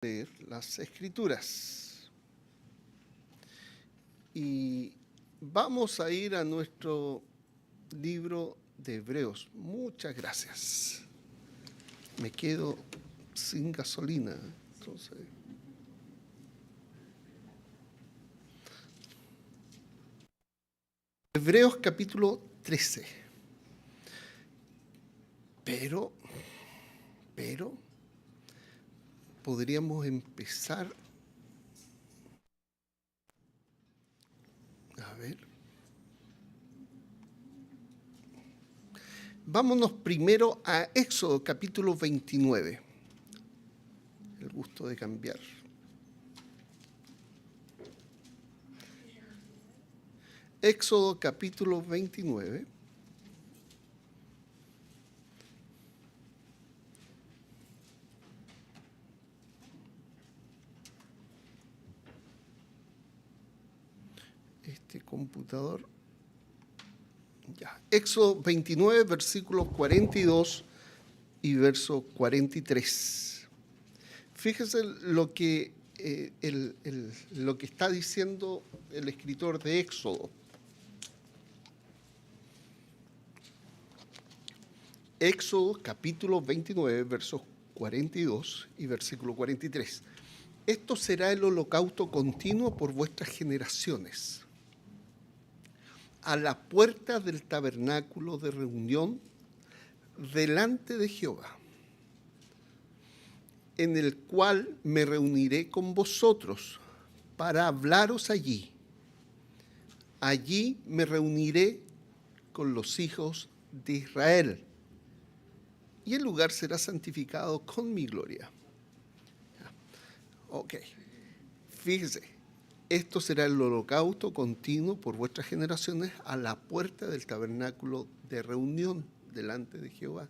Leer las Escrituras. Y vamos a ir a nuestro libro de Hebreos. Muchas gracias. Me quedo sin gasolina, entonces. Hebreos capítulo 13. Pero podríamos empezar. A ver. Vámonos primero a Éxodo capítulo 29. El gusto de cambiar. Éxodo capítulo 29. Este computador. Ya. Éxodo 29, versículos 42 y verso 43. Fíjese lo que, lo que está diciendo el escritor de Éxodo. Éxodo capítulo 29, versos 42 y versículo 43. Esto será el holocausto continuo por vuestras generaciones. A la puerta del tabernáculo de reunión delante de Jehová, en el cual me reuniré con vosotros para hablaros allí. Allí me reuniré con los hijos de Israel, y el lugar será santificado con mi gloria. Ok, fíjese, esto será el holocausto continuo por vuestras generaciones a la puerta del tabernáculo de reunión delante de Jehová,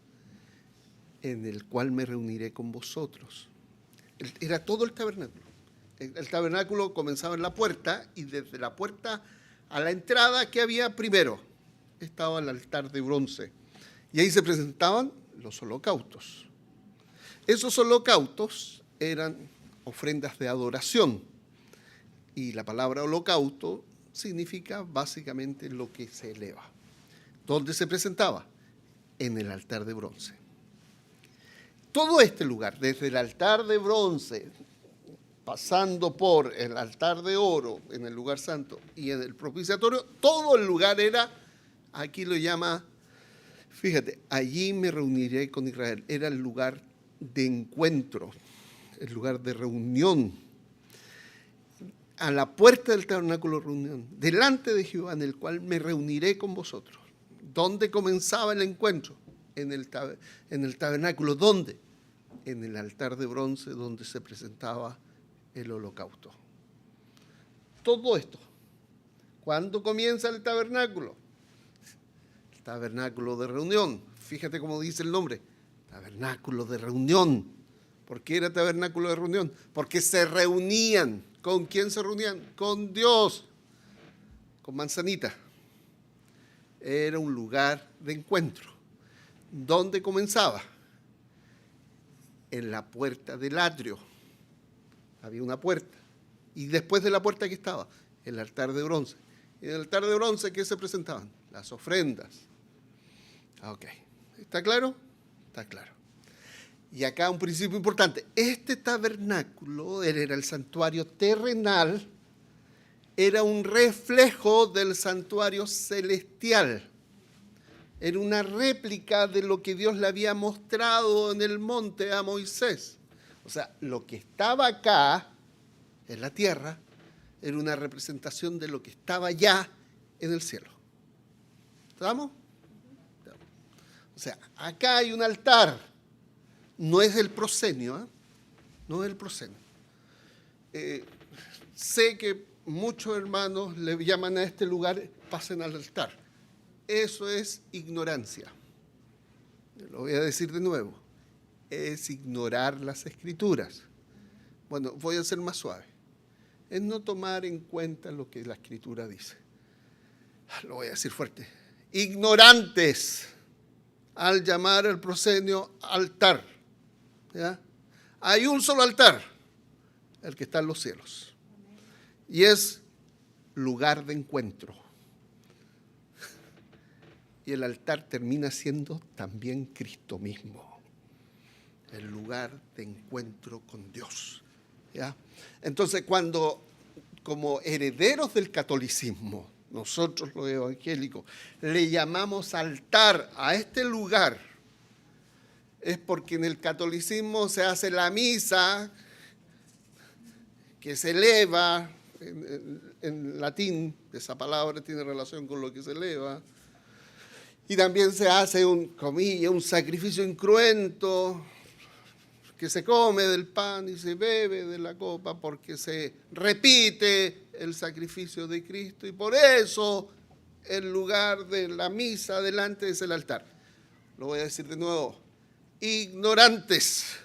en el cual me reuniré con vosotros. Era todo el tabernáculo. El tabernáculo comenzaba en la puerta, y desde la puerta a la entrada, ¿qué había primero? Estaba el altar de bronce, y ahí se presentaban los holocaustos. Esos holocaustos eran ofrendas de adoración, y la palabra holocausto significa básicamente lo que se eleva. ¿Dónde se presentaba? En el altar de bronce. Todo este lugar, desde el altar de bronce, pasando por el altar de oro en el lugar santo y en el propiciatorio, todo el lugar era, aquí lo llama, fíjate, allí me reuniré con Israel. Era el lugar de encuentro, el lugar de reunión. A la puerta del tabernáculo de reunión, delante de Jehová, en el cual me reuniré con vosotros. ¿Dónde comenzaba el encuentro? En el tabernáculo. ¿Dónde? En el altar de bronce, donde se presentaba el holocausto. Todo esto. ¿Cuándo comienza el tabernáculo? El tabernáculo de reunión. Fíjate cómo dice el nombre. Tabernáculo de reunión. ¿Por qué era tabernáculo de reunión? Porque se reunían. ¿Con quién se reunían? Con Dios. Con manzanita. Era un lugar de encuentro. ¿Dónde comenzaba? En la puerta del atrio. Había una puerta. Y después de la puerta, ¿qué estaba? El altar de bronce. Y en el altar de bronce, ¿qué se presentaban? Las ofrendas. Ok. ¿Está claro? Está claro. Y acá un principio importante. Este tabernáculo era el santuario terrenal, era un reflejo del santuario celestial. Era una réplica de lo que Dios le había mostrado en el monte a Moisés. O sea, lo que estaba acá, en la tierra, era una representación de lo que estaba allá en el cielo. ¿Estamos? O sea, acá hay un altar. No es el proscenio, ¿eh? No es el proscenio. Sé que muchos hermanos le llaman a este lugar, pasen al altar. Eso es ignorancia. Lo voy a decir de nuevo. Es ignorar las Escrituras. Bueno, voy a ser más suave. Es no tomar en cuenta lo que la Escritura dice. Lo voy a decir fuerte. Ignorantes al llamar al proscenio altar. ¿Ya? Hay un solo altar, el que está en los cielos. Y es lugar de encuentro. Y el altar termina siendo también Cristo mismo, el lugar de encuentro con Dios. ¿Ya? Entonces, cuando como herederos del catolicismo, nosotros los evangélicos, le llamamos altar a este lugar, es porque en el catolicismo se hace la misa, que se eleva, en latín, esa palabra tiene relación con lo que se eleva, y también se hace un sacrificio incruento, que se come del pan y se bebe de la copa porque se repite el sacrificio de Cristo, y por eso el lugar de la misa delante es el altar. Lo voy a decir de nuevo: ignorantes.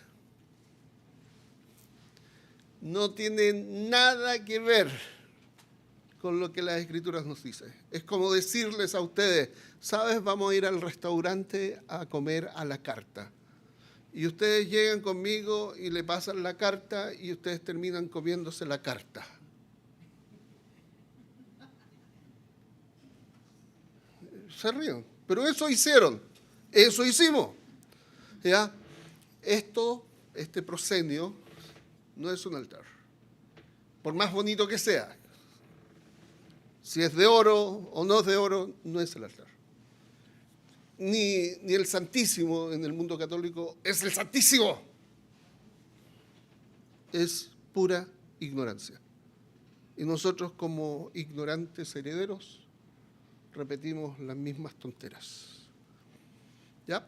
No tiene nada que ver con lo que las Escrituras nos dicen. Es como decirles a ustedes: ¿sabes? Vamos a ir al restaurante a comer a la carta. Y ustedes llegan conmigo y le pasan la carta y ustedes terminan comiéndose la carta. Se ríen, pero eso hicieron, eso hicimos. ¿Ya? Este proscenio no es un altar, por más bonito que sea. Si es de oro o no es de oro, no es el altar. Ni el Santísimo en el mundo católico es el Santísimo. Es pura ignorancia. Y nosotros, como ignorantes herederos, repetimos las mismas tonteras. ¿Ya?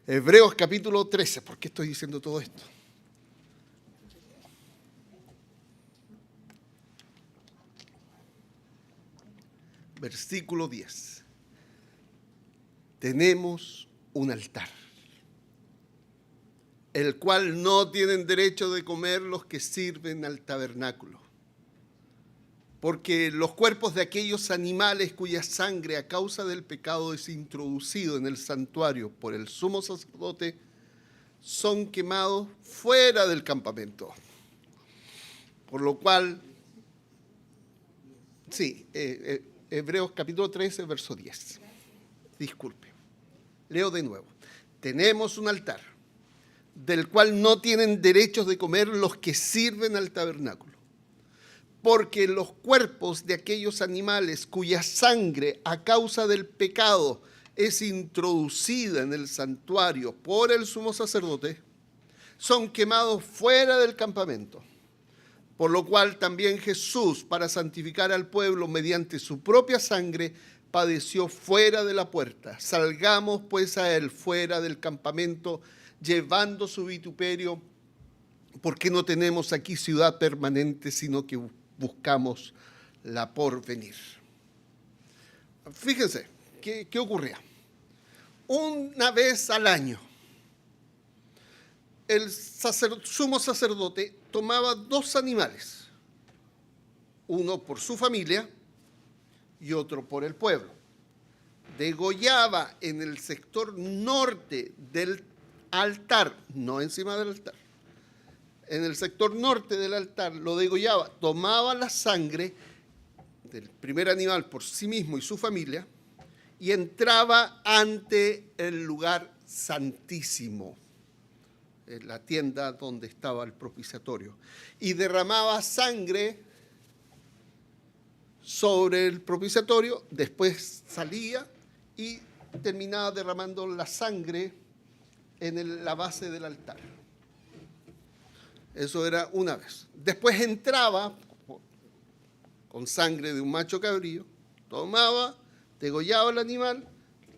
Hebreos capítulo 13. ¿Por qué estoy diciendo todo esto? Versículo 10. Tenemos un altar, el cual no tienen derecho de comer los que sirven al tabernáculo, porque los cuerpos de aquellos animales cuya sangre a causa del pecado es introducido en el santuario por el sumo sacerdote son quemados fuera del campamento. Por lo cual, Hebreos capítulo 13, verso 10. Disculpe, leo de nuevo. Tenemos un altar, del cual no tienen derechos de comer los que sirven al tabernáculo, porque los cuerpos de aquellos animales cuya sangre a causa del pecado es introducida en el santuario por el sumo sacerdote, son quemados fuera del campamento. Por lo cual también Jesús, para santificar al pueblo mediante su propia sangre, padeció fuera de la puerta. Salgamos pues a él fuera del campamento, llevando su vituperio, porque no tenemos aquí ciudad permanente, sino que buscamos la porvenir. Fíjense, ¿qué ocurría? Una vez al año, el sumo sacerdote tomaba 2 animales, uno por su familia y otro por el pueblo. Degollaba en el sector norte del altar, no encima del altar, en el sector norte del altar lo degollaba, tomaba la sangre del primer animal por sí mismo y su familia y entraba ante el lugar santísimo, en la tienda donde estaba el propiciatorio, y derramaba sangre sobre el propiciatorio, después salía y terminaba derramando la sangre en la base del altar. Eso era una vez. Después entraba con sangre de un macho cabrío, tomaba, degollaba el animal,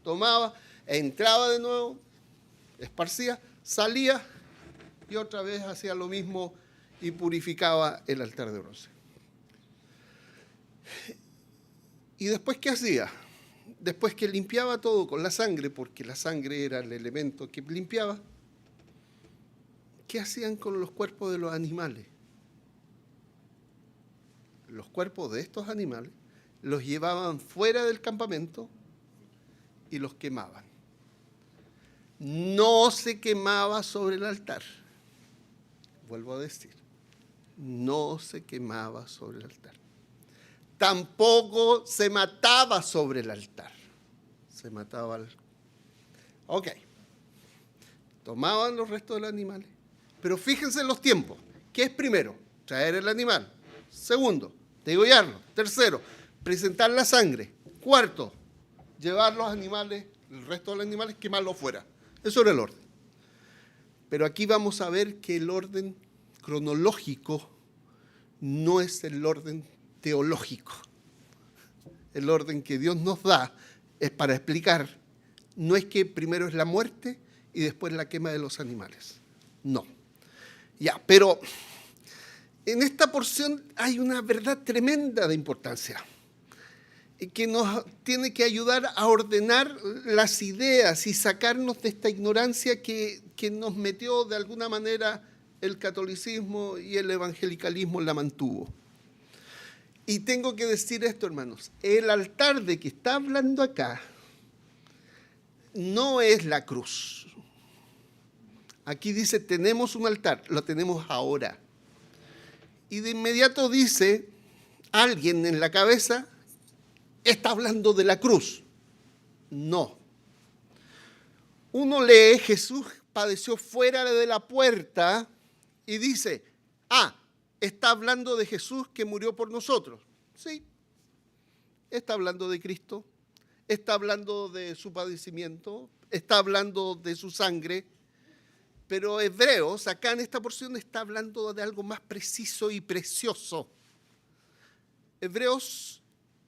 tomaba, entraba de nuevo, esparcía, salía y otra vez hacía lo mismo y purificaba el altar de bronce. ¿Y después qué hacía? Después que limpiaba todo con la sangre, porque la sangre era el elemento que limpiaba, ¿qué hacían con los cuerpos de los animales? Los cuerpos de estos animales los llevaban fuera del campamento y los quemaban. No se quemaba sobre el altar. vuelvo a decir, no se quemaba sobre el altar. Tampoco se mataba sobre el altar. Se mataba al... Ok. Tomaban los restos de los animales. Pero fíjense en los tiempos. ¿Qué es primero? Traer el animal. Segundo, degollarlo. Tercero, presentar la sangre. Cuarto, llevar los animales, el resto de los animales, quemarlos fuera. Eso era el orden. Pero aquí vamos a ver que el orden cronológico no es el orden teológico. El orden que Dios nos da es para explicar, no es que primero es la muerte y después la quema de los animales. No. Ya, pero en esta porción hay una verdad tremenda de importancia que nos tiene que ayudar a ordenar las ideas y sacarnos de esta ignorancia que nos metió de alguna manera el catolicismo y el evangelicalismo la mantuvo. Y tengo que decir esto, hermanos, el altar de que está hablando acá no es la cruz. Aquí dice, tenemos un altar, lo tenemos ahora. Y de inmediato dice, alguien en la cabeza está hablando de la cruz. No. Uno lee, Jesús padeció fuera de la puerta y dice, está hablando de Jesús que murió por nosotros. Sí, está hablando de Cristo, está hablando de su padecimiento, está hablando de su sangre, pero Hebreos, acá en esta porción, está hablando de algo más preciso y precioso. Hebreos,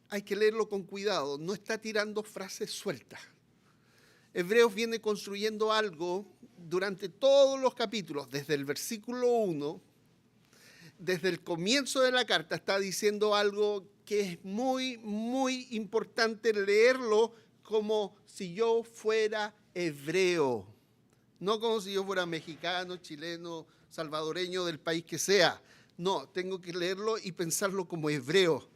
hay que leerlo con cuidado, no está tirando frases sueltas. Hebreos viene construyendo algo durante todos los capítulos, desde el versículo 1, desde el comienzo de la carta, está diciendo algo que es muy, muy importante leerlo como si yo fuera hebreo. No como si yo fuera mexicano, chileno, salvadoreño, del país que sea. No, tengo que leerlo y pensarlo como hebreo.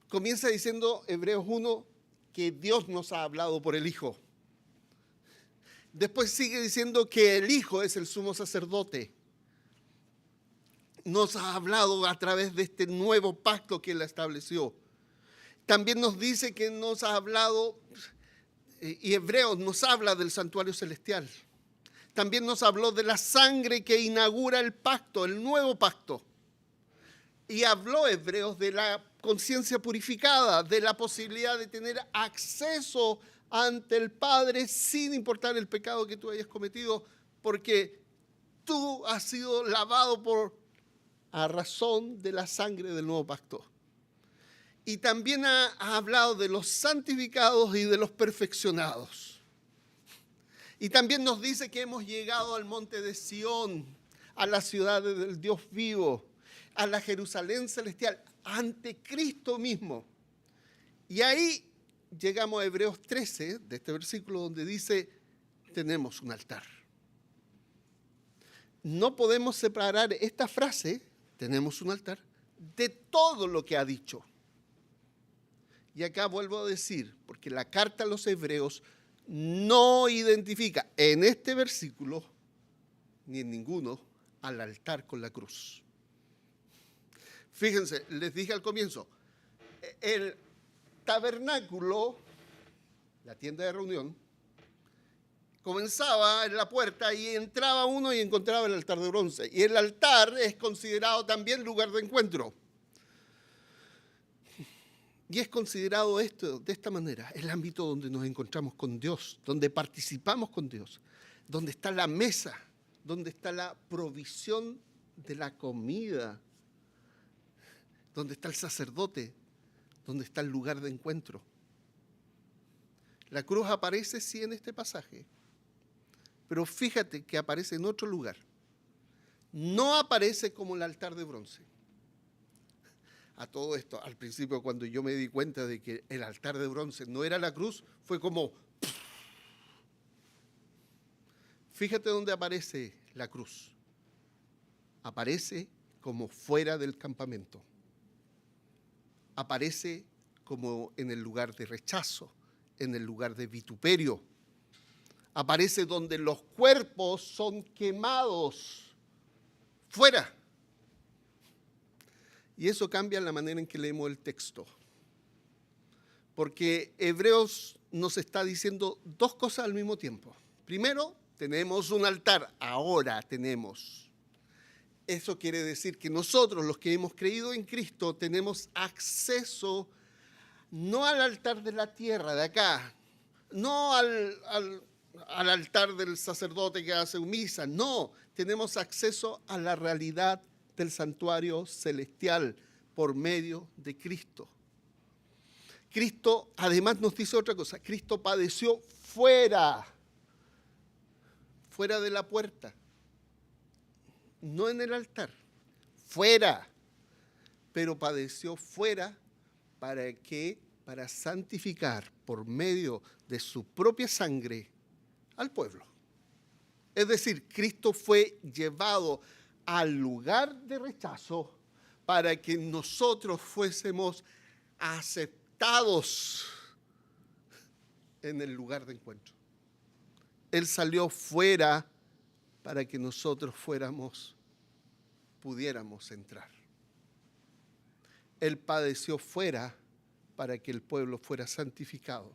Comienza diciendo Hebreos 1 que Dios nos ha hablado por el Hijo. Después sigue diciendo que el Hijo es el sumo sacerdote. Nos ha hablado a través de este nuevo pacto que Él estableció. También nos dice que nos ha hablado, y Hebreos nos habla del santuario celestial. También nos habló de la sangre que inaugura el pacto, el nuevo pacto. Y habló Hebreos de la conciencia purificada, de la posibilidad de tener acceso ante el Padre sin importar el pecado que tú hayas cometido, porque tú has sido lavado a razón de la sangre del nuevo pacto. Y también ha hablado de los santificados y de los perfeccionados. Y también nos dice que hemos llegado al monte de Sión, a la ciudad del Dios vivo, a la Jerusalén celestial, ante Cristo mismo. Y ahí llegamos a Hebreos 13, de este versículo, donde dice, tenemos un altar. No podemos separar esta frase, tenemos un altar, de todo lo que ha dicho. Y acá vuelvo a decir, porque la carta a los hebreos no identifica en este versículo, ni en ninguno, al altar con la cruz. Fíjense, les dije al comienzo, el tabernáculo, la tienda de reunión, comenzaba en la puerta y entraba uno y encontraba el altar de bronce. Y el altar es considerado también lugar de encuentro. Y es considerado esto de esta manera, el ámbito donde nos encontramos con Dios, donde participamos con Dios, donde está la mesa, donde está la provisión de la comida, donde está el sacerdote, donde está el lugar de encuentro. La cruz aparece sí en este pasaje, pero fíjate que aparece en otro lugar. No aparece como el altar de bronce. A todo esto, al principio cuando yo me di cuenta de que el altar de bronce no era la cruz, fue como... Fíjate dónde aparece la cruz. Aparece como fuera del campamento. Aparece como en el lugar de rechazo, en el lugar de vituperio. Aparece donde los cuerpos son quemados, fuera. Y eso cambia la manera en que leemos el texto. Porque Hebreos nos está diciendo dos cosas al mismo tiempo. Primero, tenemos un altar, ahora tenemos. Eso quiere decir que nosotros, los que hemos creído en Cristo, tenemos acceso no al altar de la tierra, de acá, no al altar del sacerdote que hace misa, no, tenemos acceso a la realidad del santuario celestial por medio de Cristo. Cristo además nos dice otra cosa, Cristo padeció fuera de la puerta, no en el altar, fuera, pero padeció fuera para santificar por medio de su propia sangre al pueblo. Es decir, Cristo fue llevado al lugar de rechazo para que nosotros fuésemos aceptados en el lugar de encuentro. Él salió fuera para que nosotros pudiéramos entrar. Él padeció fuera para que el pueblo fuera santificado.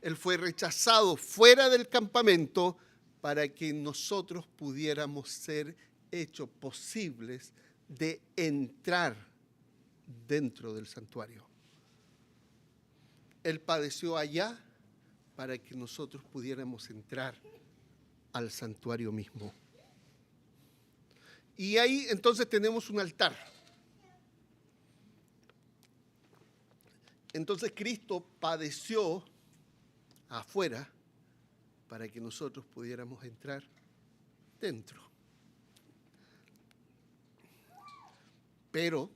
Él fue rechazado fuera del campamento para que nosotros pudiéramos ser hechos posibles de entrar dentro del santuario. Él padeció allá para que nosotros pudiéramos entrar al santuario mismo. Y ahí entonces tenemos un altar. Entonces Cristo padeció afuera para que nosotros pudiéramos entrar dentro. Pero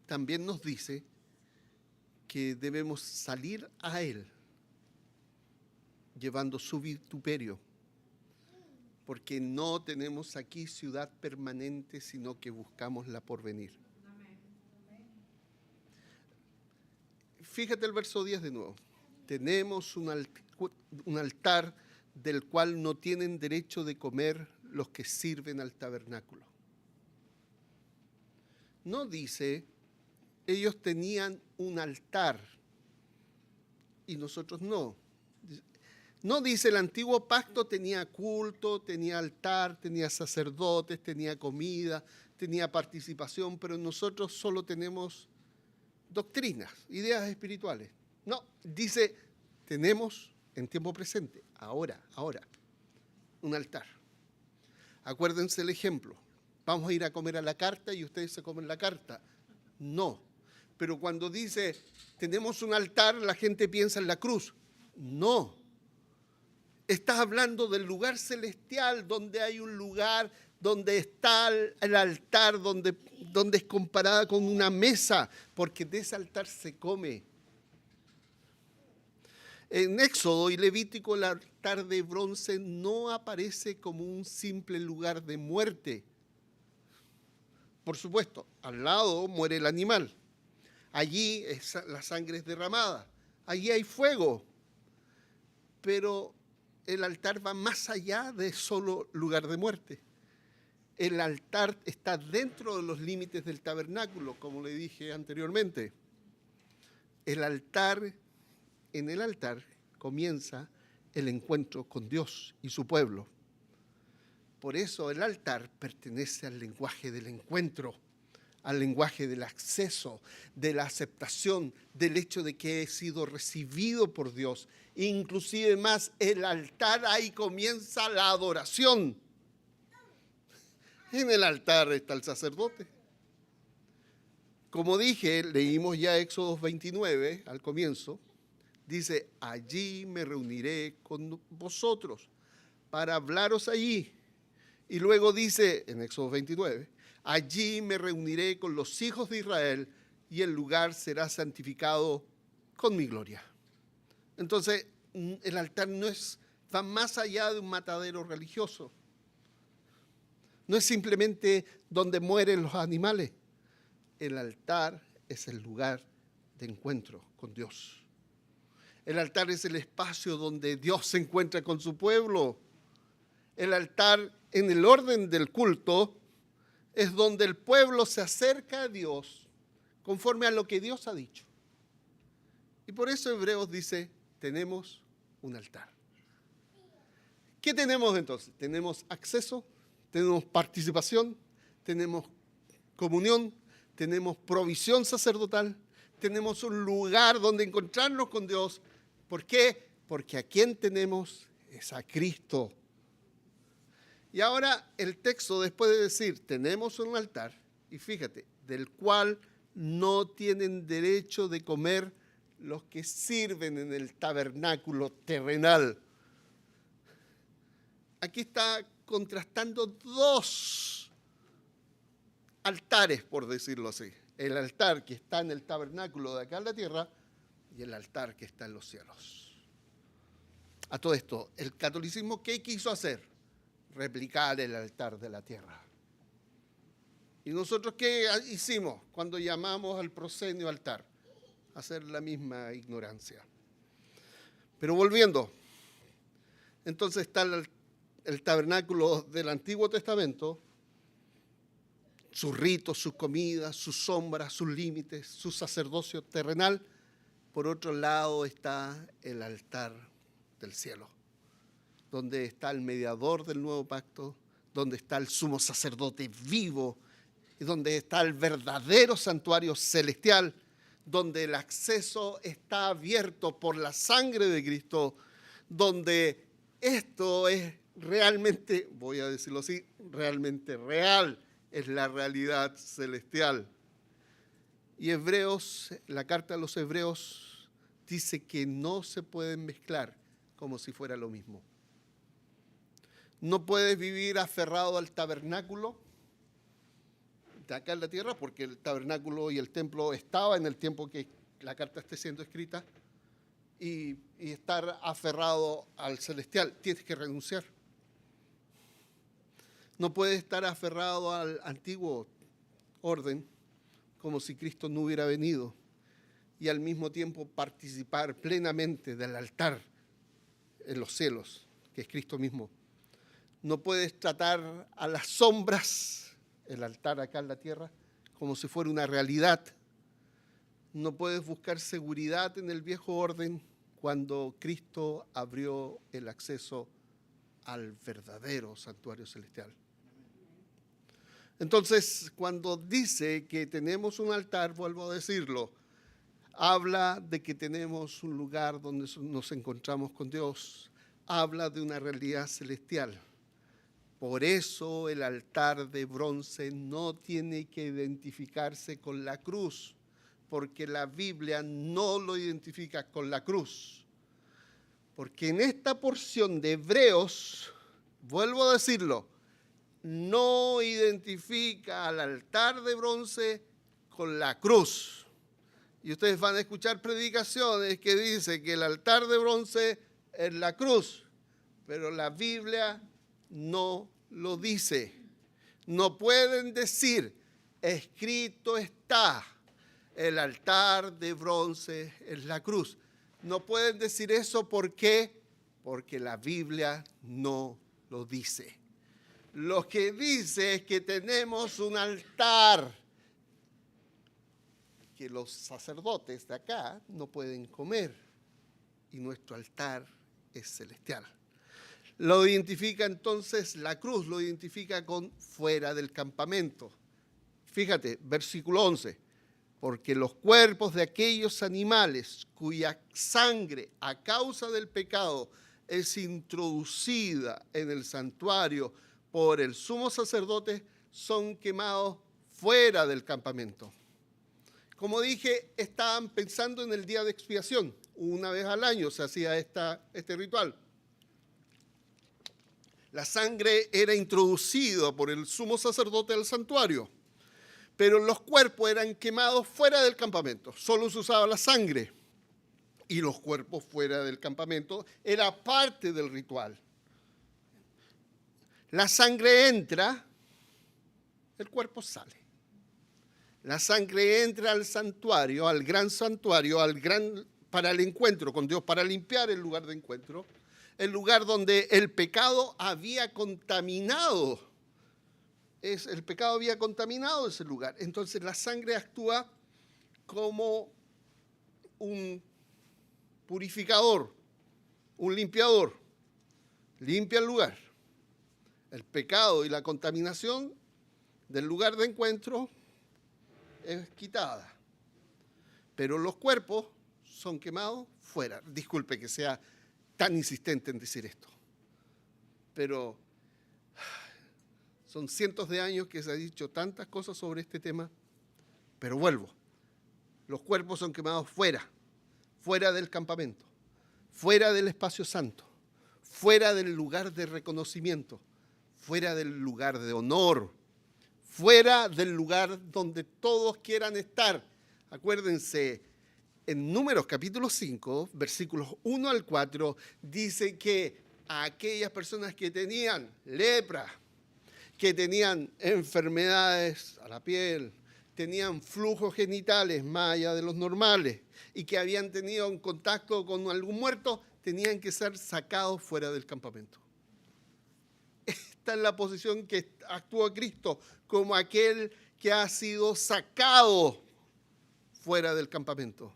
también nos dice que debemos salir a Él llevando su vituperio, porque no tenemos aquí ciudad permanente, sino que buscamos la porvenir. Fíjate el verso 10 de nuevo. Tenemos un altar del cual no tienen derecho de comer los que sirven al tabernáculo. No dice, ellos tenían un altar y nosotros no. No dice, el antiguo pacto tenía culto, tenía altar, tenía sacerdotes, tenía comida, tenía participación, pero nosotros solo tenemos doctrinas, ideas espirituales. No, dice, tenemos en tiempo presente, ahora, un altar. Acuérdense el ejemplo. Vamos a ir a comer a la carta y ustedes se comen la carta. No. Pero cuando dice, tenemos un altar, la gente piensa en la cruz. No. Estás hablando del lugar celestial, donde hay un lugar donde está el altar, donde es comparada con una mesa, porque de ese altar se come. En Éxodo y Levítico, el altar de bronce no aparece como un simple lugar de muerte. Por supuesto, al lado muere el animal. Allí la sangre es derramada. Allí hay fuego. Pero el altar va más allá de solo lugar de muerte. El altar está dentro de los límites del tabernáculo, como le dije anteriormente. En el altar comienza el encuentro con Dios y su pueblo. Por eso el altar pertenece al lenguaje del encuentro, al lenguaje del acceso, de la aceptación, del hecho de que he sido recibido por Dios. Inclusive más, el altar, ahí comienza la adoración. En el altar está el sacerdote. Como dije, leímos ya Éxodo 29 al comienzo. Dice, allí me reuniré con vosotros para hablaros allí. Y luego dice en Éxodo 29, allí me reuniré con los hijos de Israel y el lugar será santificado con mi gloria. Entonces, el altar va más allá de un matadero religioso. No es simplemente donde mueren los animales. El altar es el lugar de encuentro con Dios. El altar es el espacio donde Dios se encuentra con su pueblo. El altar, en el orden del culto, es donde el pueblo se acerca a Dios conforme a lo que Dios ha dicho. Y por eso Hebreos dice, tenemos un altar. ¿Qué tenemos entonces? Tenemos acceso, tenemos participación, tenemos comunión, tenemos provisión sacerdotal, tenemos un lugar donde encontrarnos con Dios. ¿Por qué? Porque a quién tenemos es a Cristo. Y ahora el texto, después de decir, tenemos un altar, y fíjate, del cual no tienen derecho de comer los que sirven en el tabernáculo terrenal. Aquí está contrastando dos altares, por decirlo así. El altar que está en el tabernáculo de acá en la tierra y el altar que está en los cielos. A todo esto, ¿el catolicismo qué quiso hacer? Replicar el altar de la tierra. ¿Y nosotros qué hicimos cuando llamamos al proscenio altar? Hacer la misma ignorancia. Pero volviendo, entonces está el tabernáculo del Antiguo Testamento, sus ritos, sus comidas, sus sombras, sus límites, su sacerdocio terrenal. Por otro lado está el altar del cielo, donde está el mediador del nuevo pacto, donde está el sumo sacerdote vivo, y donde está el verdadero santuario celestial, donde el acceso está abierto por la sangre de Cristo, donde esto es realmente, voy a decirlo así, realmente real, es la realidad celestial. Y Hebreos, la carta a los Hebreos dice que no se pueden mezclar como si fuera lo mismo. No puedes vivir aferrado al tabernáculo de acá en la tierra, porque el tabernáculo y el templo estaba en el tiempo que la carta esté siendo escrita, y estar aferrado al celestial. Tienes que renunciar. No puedes estar aferrado al antiguo orden como si Cristo no hubiera venido y al mismo tiempo participar plenamente del altar en los cielos, que es Cristo mismo. No puedes tratar a las sombras, el altar acá en la tierra, como si fuera una realidad. No puedes buscar seguridad en el viejo orden cuando Cristo abrió el acceso al verdadero santuario celestial. Entonces, cuando dice que tenemos un altar, vuelvo a decirlo, habla de que tenemos un lugar donde nos encontramos con Dios, habla de una realidad celestial. Por eso el altar de bronce no tiene que identificarse con la cruz, porque la Biblia no lo identifica con la cruz. Porque en esta porción de Hebreos, vuelvo a decirlo, no identifica al altar de bronce con la cruz. Y ustedes van a escuchar predicaciones que dicen que el altar de bronce es la cruz, pero la Biblia no lo dice. No pueden decir, escrito está, el altar de bronce es la cruz. No pueden decir eso, ¿por qué? Porque la Biblia no lo dice. Lo que dice es que tenemos un altar que los sacerdotes de acá no pueden comer, y nuestro altar es celestial. Lo identifica entonces, la cruz lo identifica con fuera del campamento. Fíjate, versículo 11. Porque los cuerpos de aquellos animales cuya sangre a causa del pecado es introducida en el santuario por el sumo sacerdote son quemados fuera del campamento. Como dije, estaban pensando en el día de expiación. Una vez al año se hacía este ritual. La sangre era introducida por el sumo sacerdote al santuario, pero los cuerpos eran quemados fuera del campamento. Solo se usaba la sangre, y los cuerpos fuera del campamento era parte del ritual. La sangre entra, el cuerpo sale. La sangre entra al santuario, al gran para el encuentro con Dios, para limpiar el lugar de encuentro, el lugar donde el pecado había contaminado. El pecado había contaminado ese lugar. Entonces la sangre actúa como un purificador, un limpiador. Limpia el lugar. El pecado y la contaminación del lugar de encuentro es quitada. Pero los cuerpos son quemados fuera. Disculpe que sea tan insistente en decir esto, pero son cientos de años que se ha dicho tantas cosas sobre este tema, pero vuelvo. Los cuerpos son quemados fuera, fuera del campamento, fuera del espacio santo, fuera del lugar de reconocimiento, fuera del lugar de honor, fuera del lugar donde todos quieran estar. Acuérdense, en Números capítulo 5, versículos 1 al 4, dice que a aquellas personas que tenían lepra, que tenían enfermedades a la piel, tenían flujos genitales más allá de los normales y que habían tenido un contacto con algún muerto, tenían que ser sacados fuera del campamento. Esta es la posición que actúa Cristo, como aquel que ha sido sacado fuera del campamento.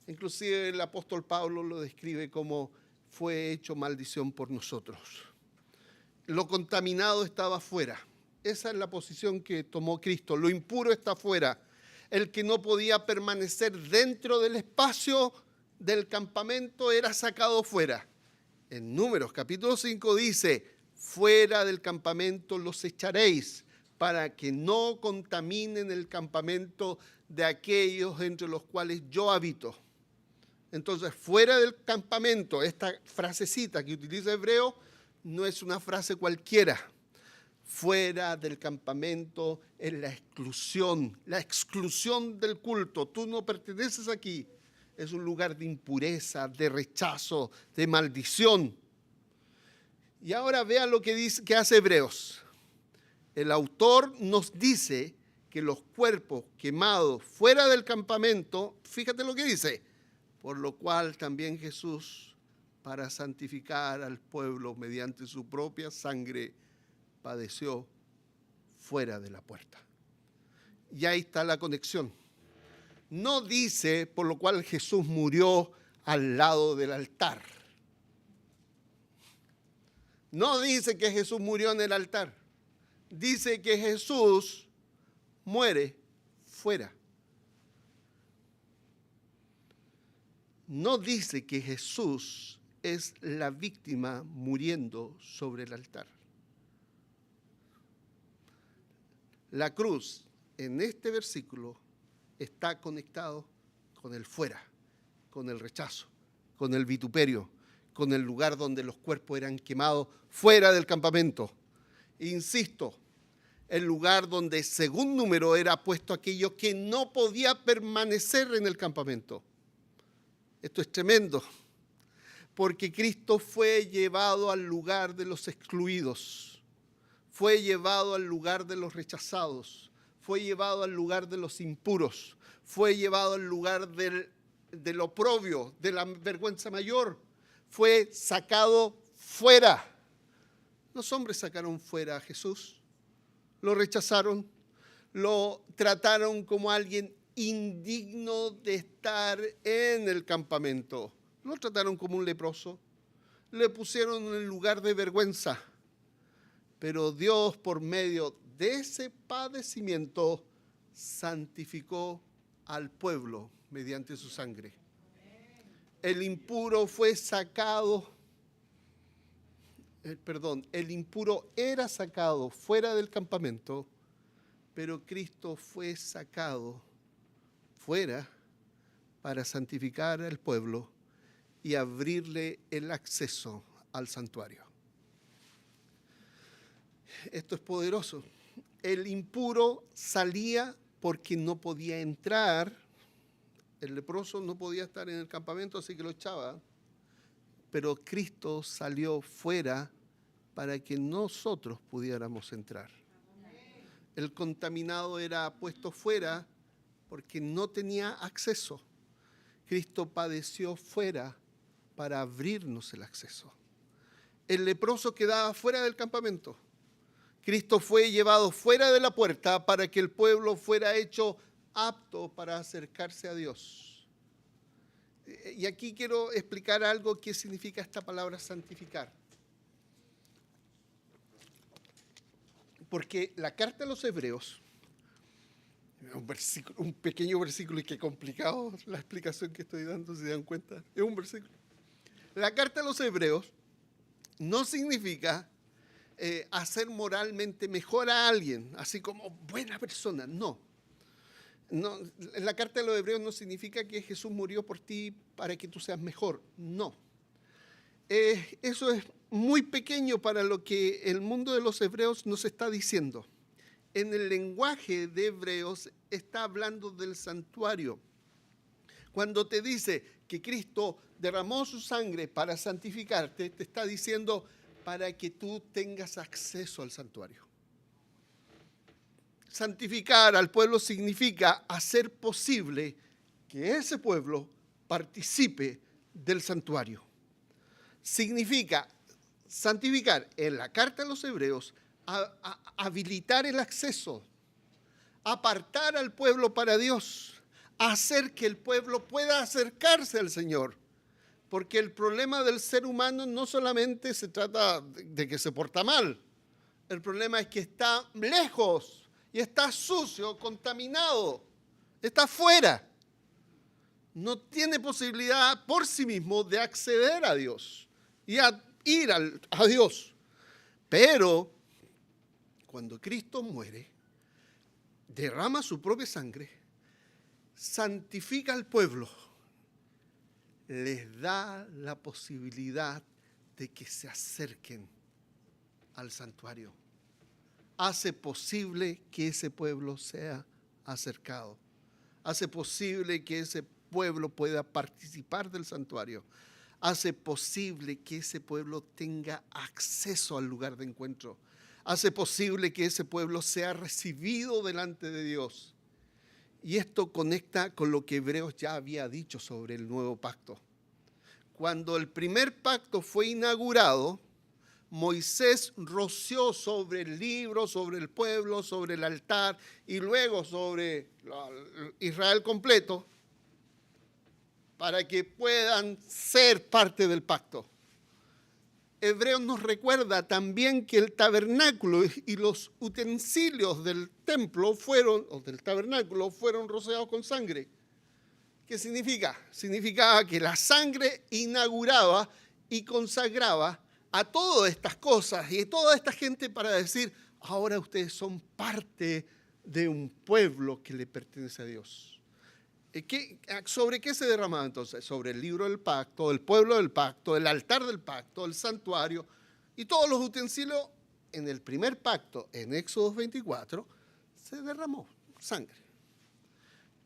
Inclusive el apóstol Pablo lo describe como fue hecho maldición por nosotros. Lo contaminado estaba fuera. Esa es la posición que tomó Cristo. Lo impuro está fuera. El que no podía permanecer dentro del espacio del campamento era sacado fuera. En Números capítulo 5 dice, fuera del campamento los echaréis, para que no contaminen el campamento de aquellos entre los cuales yo habito. Entonces, fuera del campamento, esta frasecita que utiliza Hebreo no es una frase cualquiera. Fuera del campamento es la exclusión del culto. Tú no perteneces aquí. Es un lugar de impureza, de rechazo, de maldición. Y ahora vea lo que dice, que hace Hebreos. El autor nos dice que los cuerpos quemados fuera del campamento, fíjate lo que dice, por lo cual también Jesús, para santificar al pueblo mediante su propia sangre, padeció fuera de la puerta. Y ahí está la conexión. No dice por lo cual Jesús murió al lado del altar. No dice que Jesús murió en el altar. Dice que Jesús muere fuera. No dice que Jesús es la víctima muriendo sobre el altar. La cruz en este versículo está conectado con el fuera, con el rechazo, con el vituperio, con el lugar donde los cuerpos eran quemados fuera del campamento. Insisto, el lugar donde según Número era puesto aquello que no podía permanecer en el campamento. Esto es tremendo, porque Cristo fue llevado al lugar de los excluidos, fue llevado al lugar de los rechazados, fue llevado al lugar de los impuros, fue llevado al lugar del oprobio, de la vergüenza mayor, fue sacado fuera. Los hombres sacaron fuera a Jesús, lo rechazaron, lo trataron como alguien indigno de estar en el campamento. Lo trataron como un leproso, le pusieron en el lugar de vergüenza. Pero Dios, por medio de ese padecimiento, santificó al pueblo mediante su sangre. El impuro fue sacado, el impuro era sacado fuera del campamento, pero Cristo fue sacado fuera para santificar al pueblo y abrirle el acceso al santuario. Esto es poderoso. El impuro salía porque no podía entrar. El leproso no podía estar en el campamento, así que lo echaba. Pero Cristo salió fuera para que nosotros pudiéramos entrar. El contaminado era puesto fuera porque no tenía acceso. Cristo padeció fuera para abrirnos el acceso. El leproso quedaba fuera del campamento. Cristo fue llevado fuera de la puerta para que el pueblo fuera hecho apto para acercarse a Dios. Y aquí quiero explicar algo que significa esta palabra santificar. Porque la carta a los Hebreos, un pequeño versículo, y qué complicado la explicación que estoy dando, si se dan cuenta, es un versículo. La carta a los Hebreos no significa hacer moralmente mejor a alguien, así como buena persona, no. La carta de los Hebreos no significa que Jesús murió por ti para que tú seas mejor, no. Eso es muy pequeño para lo que el mundo de los hebreos nos está diciendo. En el lenguaje de Hebreos está hablando del santuario. Cuando te dice que Cristo derramó su sangre para santificarte, te está diciendo para que tú tengas acceso al santuario. Santificar al pueblo significa hacer posible que ese pueblo participe del santuario. Significa santificar en la carta de los Hebreos, habilitar el acceso, apartar al pueblo para Dios, hacer que el pueblo pueda acercarse al Señor. Porque el problema del ser humano no solamente se trata de que se porta mal, el problema es que está lejos y está sucio, contaminado, está fuera. No tiene posibilidad por sí mismo de acceder a Dios y a ir a Dios. Pero cuando Cristo muere, derrama su propia sangre, santifica al pueblo, les da la posibilidad de que se acerquen al santuario. Hace posible que ese pueblo sea acercado. Hace posible que ese pueblo pueda participar del santuario. Hace posible que ese pueblo tenga acceso al lugar de encuentro. Hace posible que ese pueblo sea recibido delante de Dios. Y esto conecta con lo que Hebreos ya había dicho sobre el nuevo pacto. Cuando el primer pacto fue inaugurado, Moisés roció sobre el libro, sobre el pueblo, sobre el altar y luego sobre Israel completo para que puedan ser parte del pacto. Hebreos nos recuerda también que el tabernáculo y los utensilios del templo del tabernáculo fueron rociados con sangre. ¿Qué significa? Significaba que la sangre inauguraba y consagraba a todas estas cosas y a toda esta gente para decir, ahora ustedes son parte de un pueblo que le pertenece a Dios. ¿Sobre qué se derramaba entonces? Sobre el libro del pacto, el pueblo del pacto, el altar del pacto, el santuario y todos los utensilios. En el primer pacto, en Éxodo 24, se derramó sangre.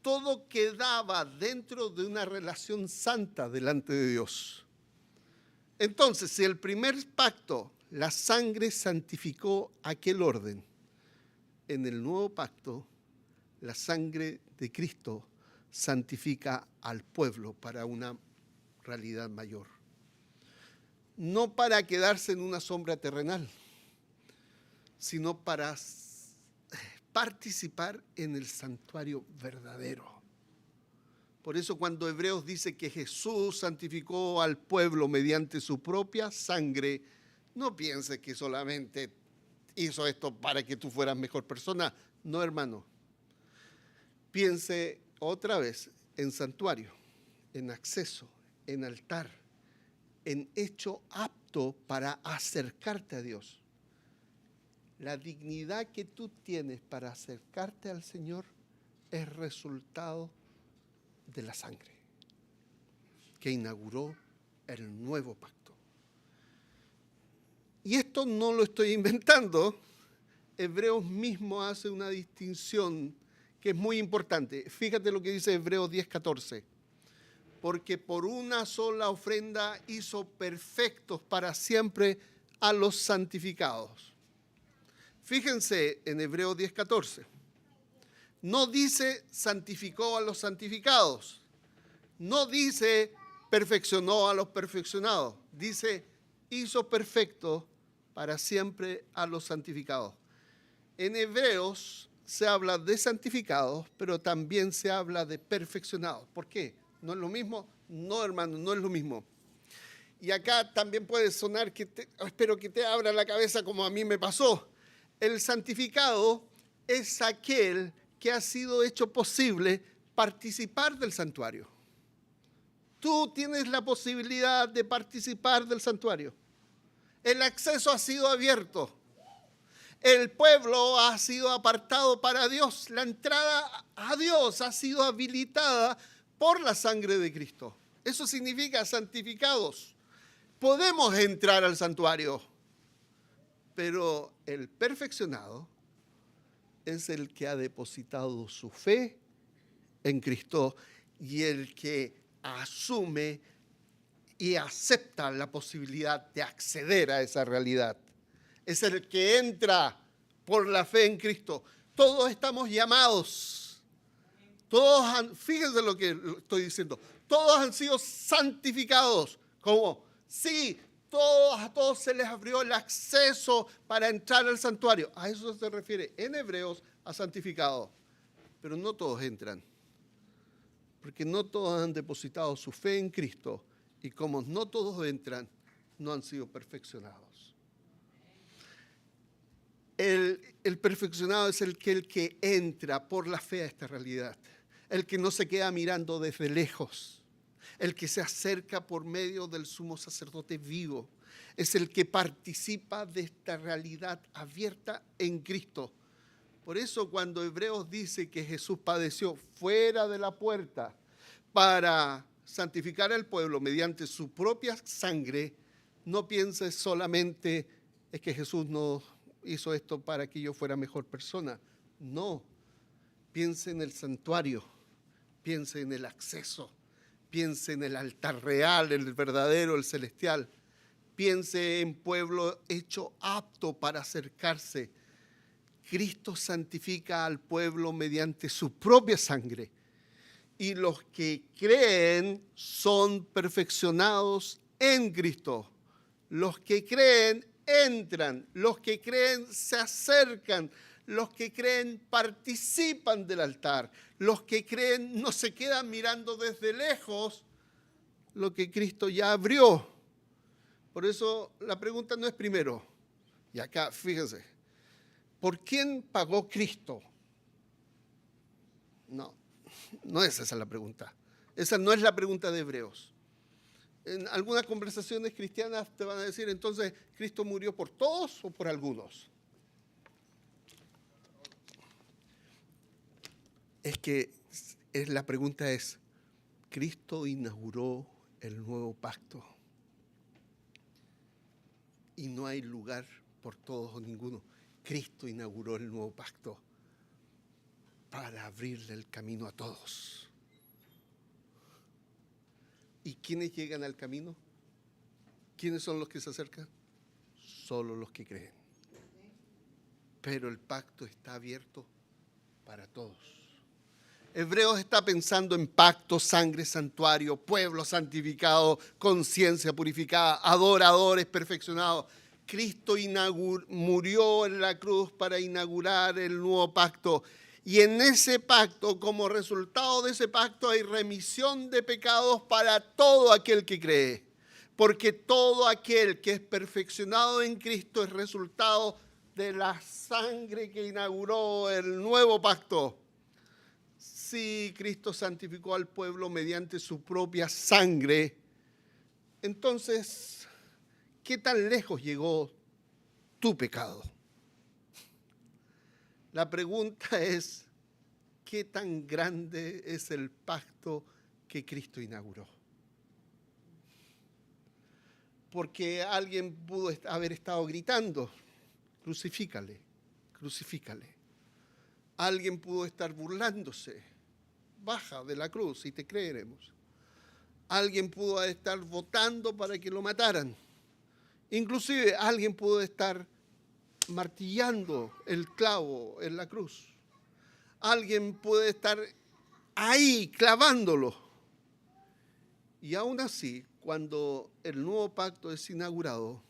Todo quedaba dentro de una relación santa delante de Dios. Entonces, si el primer pacto, la sangre santificó aquel orden, en el nuevo pacto, la sangre de Cristo santifica al pueblo para una realidad mayor. No para quedarse en una sombra terrenal, sino para participar en el santuario verdadero. Por eso cuando Hebreos dice que Jesús santificó al pueblo mediante su propia sangre, no piense que solamente hizo esto para que tú fueras mejor persona. No, hermano. Piense otra vez en santuario, en acceso, en altar, en hecho apto para acercarte a Dios. La dignidad que tú tienes para acercarte al Señor es resultado de la sangre que inauguró el nuevo pacto. Y esto no lo estoy inventando. Hebreos mismo hace una distinción que es muy importante. Fíjate lo que dice Hebreos 10:14. Porque por una sola ofrenda hizo perfectos para siempre a los santificados. Fíjense en Hebreos 10:14. No dice santificó a los santificados. No dice perfeccionó a los perfeccionados, dice hizo perfecto para siempre a los santificados. En Hebreos se habla de santificados, pero también se habla de perfeccionados. ¿Por qué? ¿No es lo mismo? No, hermano, no es lo mismo. Y acá también puede sonar, espero que te abra la cabeza como a mí me pasó. El santificado es aquel que ha sido hecho posible participar del santuario. Tú tienes la posibilidad de participar del santuario. El acceso ha sido abierto. El pueblo ha sido apartado para Dios. La entrada a Dios ha sido habilitada por la sangre de Cristo. Eso significa santificados. Podemos entrar al santuario, pero el perfeccionado es el que ha depositado su fe en Cristo y el que asume y acepta la posibilidad de acceder a esa realidad. Es el que entra por la fe en Cristo. Todos estamos llamados. Fíjense lo que estoy diciendo. Todos han sido santificados. ¿Cómo? Sí, a todos se les abrió el acceso para entrar al santuario. A eso se refiere en Hebreos a santificados. Pero no todos entran. Porque no todos han depositado su fe en Cristo. Y como no todos entran, no han sido perfeccionados. El perfeccionado es el que entra por la fe a esta realidad. El que no se queda mirando desde lejos. El que se acerca por medio del sumo sacerdote vivo. Es el que participa de esta realidad abierta en Cristo. Por eso cuando Hebreos dice que Jesús padeció fuera de la puerta para santificar al pueblo mediante su propia sangre, no pienses solamente es que Jesús no hizo esto para que yo fuera mejor persona. No, piense en el santuario, piense en el acceso, piense en el altar real, el verdadero, el celestial. Piense en pueblo hecho apto para acercarse. Cristo santifica al pueblo mediante su propia sangre. Y los que creen son perfeccionados en Cristo. Los que creen entran, los que creen se acercan, los que creen participan del altar, los que creen no se quedan mirando desde lejos lo que Cristo ya abrió. Por eso la pregunta no es primero, y acá fíjense, ¿por quién pagó Cristo? No es esa la pregunta. Esa no es la pregunta de Hebreos. En algunas conversaciones cristianas te van a decir, entonces, ¿Cristo murió por todos o por algunos? Es que la pregunta es, Cristo inauguró el nuevo pacto y no hay lugar por todos o ninguno. Cristo inauguró el nuevo pacto para abrirle el camino a todos. ¿Y quiénes llegan al camino? ¿Quiénes son los que se acercan? Solo los que creen. Pero el pacto está abierto para todos. Hebreos está pensando en pacto, sangre, santuario, pueblo santificado, conciencia purificada, adoradores perfeccionados. Cristo murió en la cruz para inaugurar el nuevo pacto. Y en ese pacto, como resultado de ese pacto, hay remisión de pecados para todo aquel que cree. Porque todo aquel que es perfeccionado en Cristo es resultado de la sangre que inauguró el nuevo pacto. Si Cristo santificó al pueblo mediante su propia sangre, entonces, ¿qué tan lejos llegó tu pecado? La pregunta es, ¿qué tan grande es el pacto que Cristo inauguró? Porque alguien pudo haber estado gritando, crucifícale, crucifícale. Alguien pudo estar burlándose, baja de la cruz y te creeremos. Alguien pudo estar votando para que lo mataran. Inclusive alguien pudo estar martillando el clavo en la cruz. Alguien puede estar ahí clavándolo. Y aún así, cuando el nuevo pacto es inaugurado,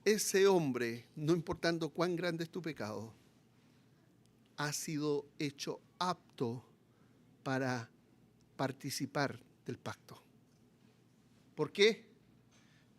ese hombre, no importando cuán grande es tu pecado, ha sido hecho apto para participar del pacto. ¿Por qué?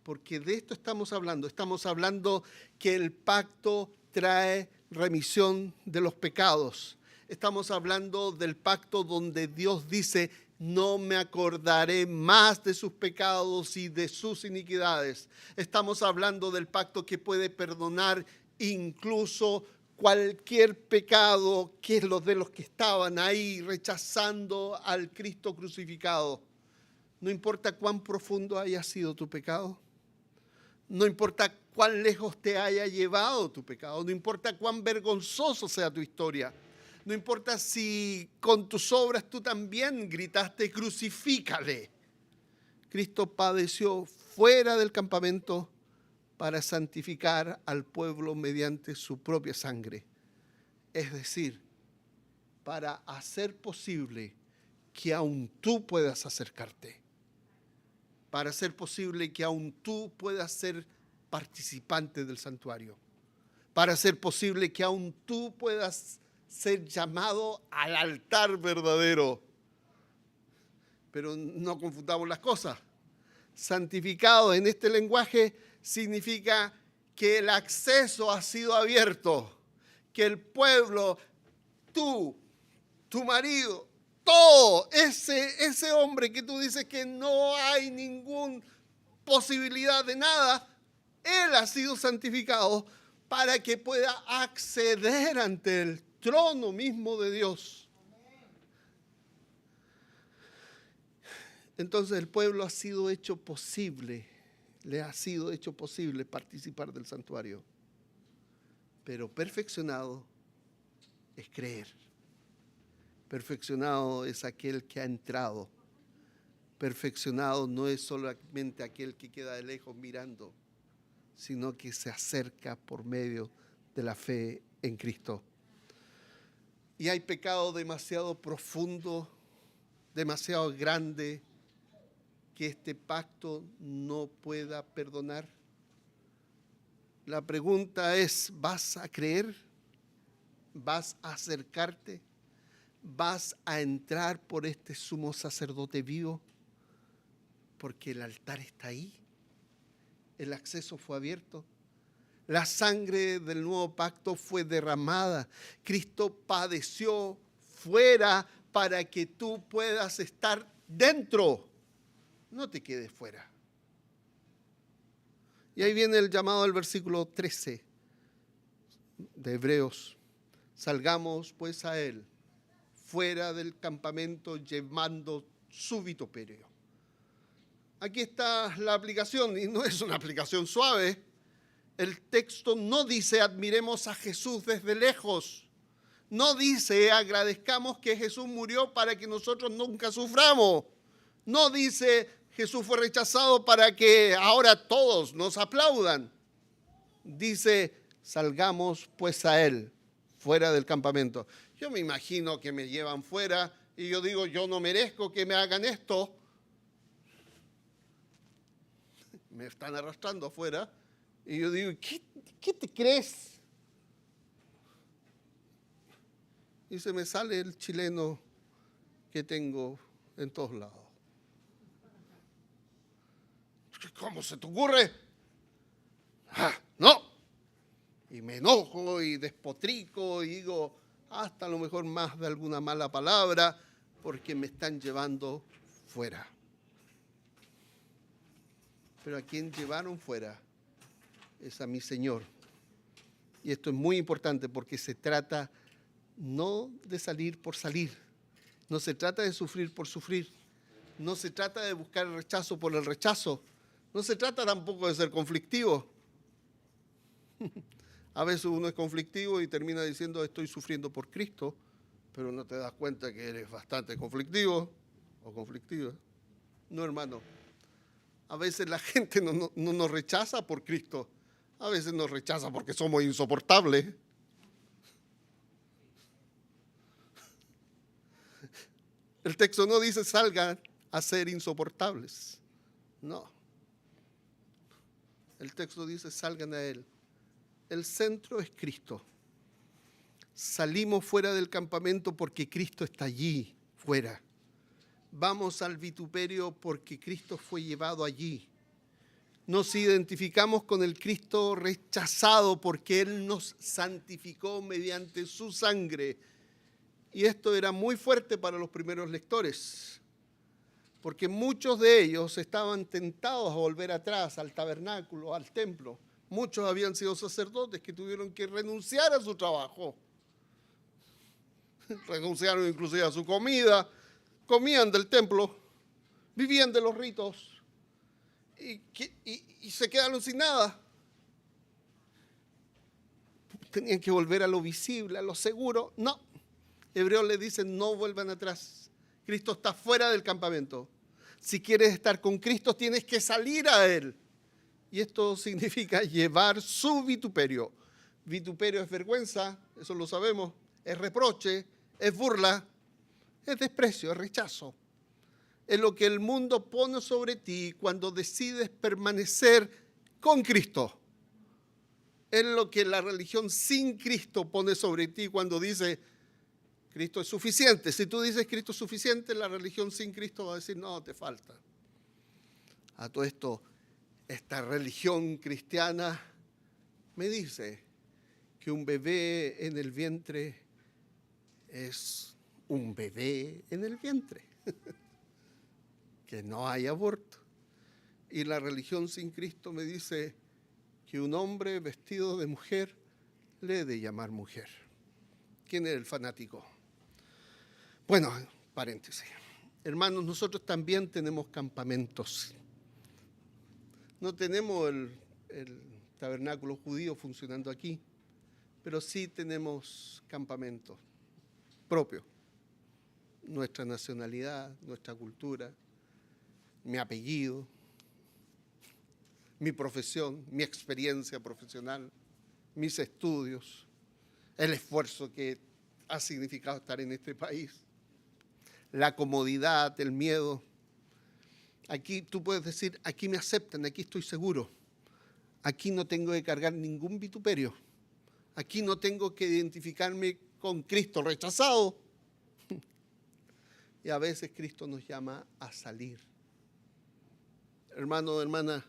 Porque de esto estamos hablando. Estamos hablando que el pacto trae remisión de los pecados. Estamos hablando del pacto donde Dios dice: no me acordaré más de sus pecados y de sus iniquidades. Estamos hablando del pacto que puede perdonar incluso cualquier pecado, que es los de los que estaban ahí rechazando al Cristo crucificado. No importa cuán profundo haya sido tu pecado, no importa cuán lejos te haya llevado tu pecado, no importa cuán vergonzoso sea tu historia, no importa si con tus obras tú también gritaste: crucifícale. Cristo padeció fuera del campamento para santificar al pueblo mediante su propia sangre. Es decir, para hacer posible que aún tú puedas acercarte, para hacer posible que aún tú puedas ser participante del santuario, para hacer posible que aún tú puedas ser llamado al altar verdadero. Pero no confundamos las cosas. Santificado en este lenguaje significa que el acceso ha sido abierto, que el pueblo, tú, tu marido, todo ese hombre que tú dices que no hay ninguna posibilidad de nada, él ha sido santificado para que pueda acceder ante el trono mismo de Dios. Entonces el pueblo ha sido hecho posible, le ha sido hecho posible participar del santuario. Pero perfeccionado es creer. Perfeccionado es aquel que ha entrado. Perfeccionado no es solamente aquel que queda de lejos mirando, sino que se acerca por medio de la fe en Cristo. Y hay pecado demasiado profundo, demasiado grande, que este pacto no pueda perdonar. La pregunta es: ¿vas a creer? ¿Vas a acercarte? ¿Vas a entrar por este sumo sacerdote vivo? Porque el altar está ahí. El acceso fue abierto. La sangre del nuevo pacto fue derramada. Cristo padeció fuera para que tú puedas estar dentro. No te quedes fuera. Y ahí viene el llamado del versículo 13 de Hebreos. Salgamos pues a él, fuera del campamento, llevando su vituperio. Aquí está la aplicación, y no es una aplicación suave. El texto no dice: admiremos a Jesús desde lejos. No dice: agradezcamos que Jesús murió para que nosotros nunca suframos. No dice: Jesús fue rechazado para que ahora todos nos aplaudan. Dice: salgamos pues a él, fuera del campamento. Yo me imagino que me llevan fuera y yo digo: yo no merezco que me hagan esto. Me están arrastrando afuera y yo digo: ¿qué te crees? Y se me sale el chileno que tengo en todos lados. ¿Cómo se te ocurre? No. Y me enojo y despotrico y digo hasta a lo mejor más de alguna mala palabra, porque me están llevando fuera. Pero a quien llevaron fuera es a mi Señor. Y esto es muy importante porque se trata no de salir por salir, no se trata de sufrir por sufrir, no se trata de buscar el rechazo por el rechazo, no se trata tampoco de ser conflictivo. A veces uno es conflictivo y termina diciendo: estoy sufriendo por Cristo, pero no te das cuenta que eres bastante conflictivo o conflictiva. No, hermano. A veces la gente no nos rechaza por Cristo. A veces nos rechaza porque somos insoportables. El texto no dice: salgan a ser insoportables. No. El texto dice, salgan a Él. El centro es Cristo. Salimos fuera del campamento porque Cristo está allí, fuera. Vamos al vituperio porque Cristo fue llevado allí. Nos identificamos con el Cristo rechazado porque Él nos santificó mediante su sangre. Y esto era muy fuerte para los primeros lectores, porque muchos de ellos estaban tentados a volver atrás al tabernáculo, al templo. Muchos habían sido sacerdotes que tuvieron que renunciar a su trabajo. Renunciaron inclusive a su comida, comían del templo, vivían de los ritos y se quedaron sin nada. Tenían que volver a lo visible, a lo seguro. No, Hebreos le dicen, no vuelvan atrás. Cristo está fuera del campamento. Si quieres estar con Cristo, tienes que salir a Él. Y esto significa llevar su vituperio. Vituperio es vergüenza, eso lo sabemos, es reproche, es burla, es desprecio, es rechazo. Es lo que el mundo pone sobre ti cuando decides permanecer con Cristo. Es lo que la religión sin Cristo pone sobre ti cuando dice Cristo es suficiente. Si tú dices Cristo es suficiente, la religión sin Cristo va a decir no, te falta. A todo esto, esta religión cristiana me dice que un bebé en el vientre es un bebé en el vientre, que no hay aborto. Y la religión sin Cristo me dice que un hombre vestido de mujer le he de llamar mujer. ¿Quién es el fanático? Bueno, paréntesis. Hermanos, nosotros también tenemos campamentos. No tenemos el tabernáculo judío funcionando aquí, pero sí tenemos campamentos propios. Nuestra nacionalidad, nuestra cultura, mi apellido, mi profesión, mi experiencia profesional, mis estudios, el esfuerzo que ha significado estar en este país, la comodidad, el miedo. Aquí tú puedes decir, aquí me aceptan, aquí estoy seguro. Aquí no tengo que cargar ningún vituperio. Aquí no tengo que identificarme con Cristo rechazado. Y a veces Cristo nos llama a salir. Hermano, hermana,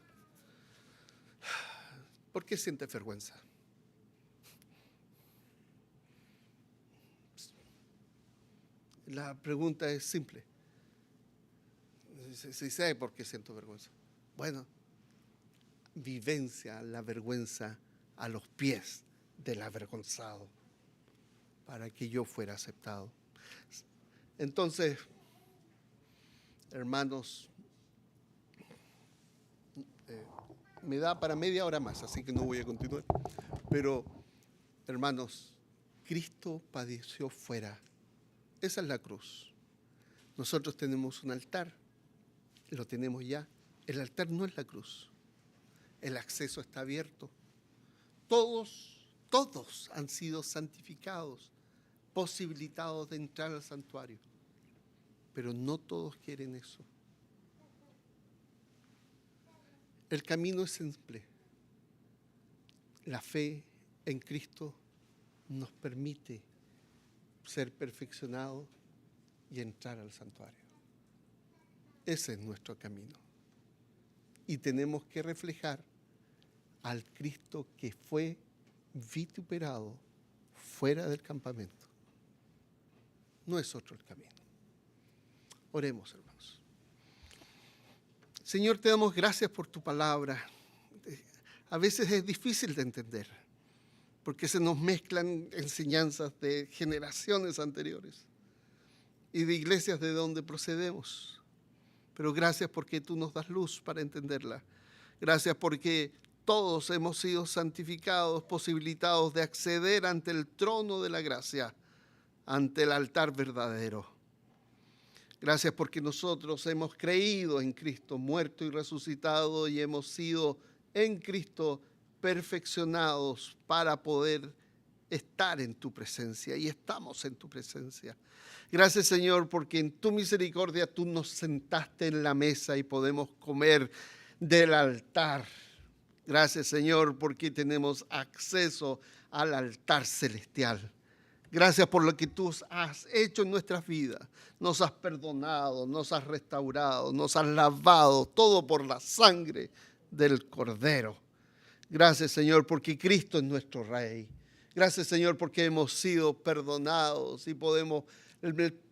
¿por qué sientes vergüenza? La pregunta es simple. Si sé por qué siento vergüenza. Bueno, vivencia la vergüenza a los pies del avergonzado para que yo fuera aceptado. Entonces, hermanos, me da para media hora más, así que no voy a continuar. Pero, hermanos, Cristo padeció fuera. Esa es la cruz. Nosotros tenemos un altar, lo tenemos ya. El altar no es la cruz. El acceso está abierto. Todos han sido santificados, posibilitados de entrar al santuario. Pero no todos quieren eso. El camino es simple. La fe en Cristo nos permite ser perfeccionados y entrar al santuario. Ese es nuestro camino. Y tenemos que reflejar al Cristo que fue vituperado fuera del campamento. No es otro el camino. Oremos, hermanos. Señor, te damos gracias por tu palabra. A veces es difícil de entender, porque se nos mezclan enseñanzas de generaciones anteriores y de iglesias de donde procedemos. Pero gracias porque tú nos das luz para entenderla. Gracias porque todos hemos sido santificados, posibilitados de acceder ante el trono de la gracia, ante el altar verdadero. Gracias porque nosotros hemos creído en Cristo, muerto y resucitado, y hemos sido en Cristo perfeccionados para poder estar en tu presencia, y estamos en tu presencia. Gracias, Señor, porque en tu misericordia tú nos sentaste en la mesa y podemos comer del altar. Gracias, Señor, porque tenemos acceso al altar celestial. Gracias por lo que tú has hecho en nuestras vidas. Nos has perdonado, nos has restaurado, nos has lavado, todo por la sangre del Cordero. Gracias, Señor, porque Cristo es nuestro Rey. Gracias, Señor, porque hemos sido perdonados y podemos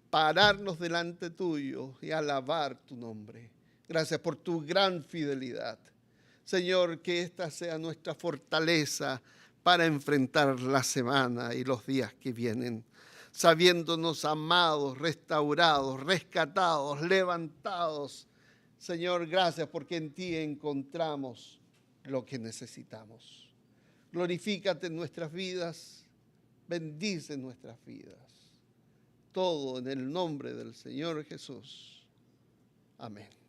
pararnos delante tuyo y alabar tu nombre. Gracias por tu gran fidelidad. Señor, que esta sea nuestra fortaleza para enfrentar la semana y los días que vienen, sabiéndonos amados, restaurados, rescatados, levantados. Señor, gracias porque en ti encontramos lo que necesitamos. Glorifícate en nuestras vidas, bendice nuestras vidas. Todo en el nombre del Señor Jesús. Amén.